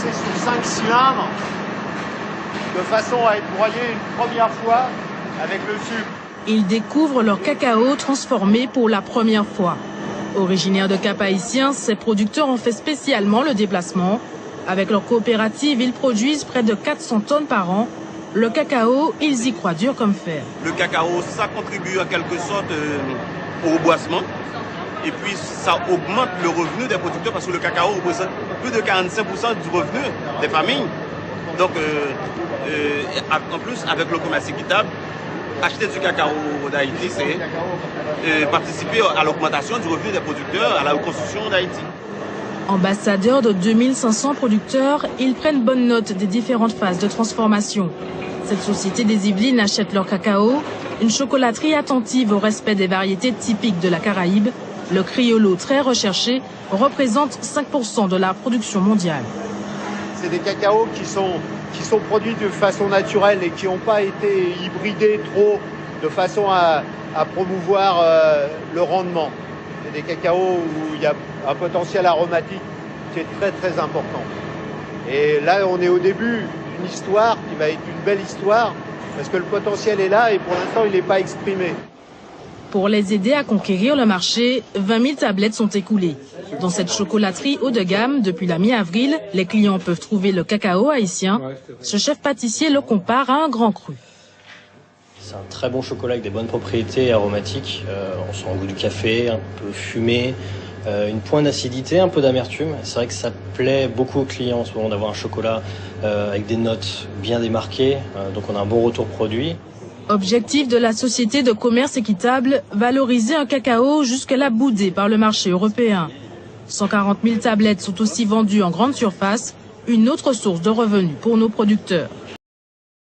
passer sur 5 cylindres de façon à être broyé une première fois avec le sucre. Ils découvrent leur cacao transformé pour la première fois. Originaires de Cap-Haïtien, ces producteurs ont fait spécialement le déplacement. Avec leur coopérative, ils produisent près de 400 tonnes par an. Le cacao, ils y croient dur comme fer. Le cacao, ça contribue en quelque sorte au reboisement. Et puis, ça augmente le revenu des producteurs parce que le cacao représente plus de 45% du revenu des familles. Donc, en plus, avec le commerce équitable, acheter du cacao d'Haïti, c'est participer à l'augmentation du revenu des producteurs, à la reconstruction d'Haïti. Ambassadeurs de 2500 producteurs, ils prennent bonne note des différentes phases de transformation. Cette société des Yvelines achète leur cacao, une chocolaterie attentive au respect des variétés typiques de la Caraïbe. Le Criollo, très recherché, représente 5% de la production mondiale. C'est des cacaos qui sont produits de façon naturelle et qui n'ont pas été hybridés trop de façon à promouvoir le rendement. C'est des cacaos où il y a un potentiel aromatique qui est très très important. Et là, on est au début d'une histoire qui va être une belle histoire parce que le potentiel est là et pour l'instant, il n'est pas exprimé. Pour les aider à conquérir le marché, 20 000 tablettes sont écoulées. Dans cette chocolaterie haut de gamme, depuis la mi-avril, les clients peuvent trouver le cacao haïtien. Ce chef pâtissier le compare à un grand cru. C'est un très bon chocolat avec des bonnes propriétés aromatiques. On sent le goût du café, un peu fumé, une pointe d'acidité, un peu d'amertume. C'est vrai que ça plaît beaucoup aux clients en ce moment d'avoir un chocolat avec des notes bien démarquées. Donc on a un bon retour produit. Objectif de la société de commerce équitable, valoriser un cacao jusque-là boudé par le marché européen. 140 000 tablettes sont aussi vendues en grande surface, une autre source de revenus pour nos producteurs.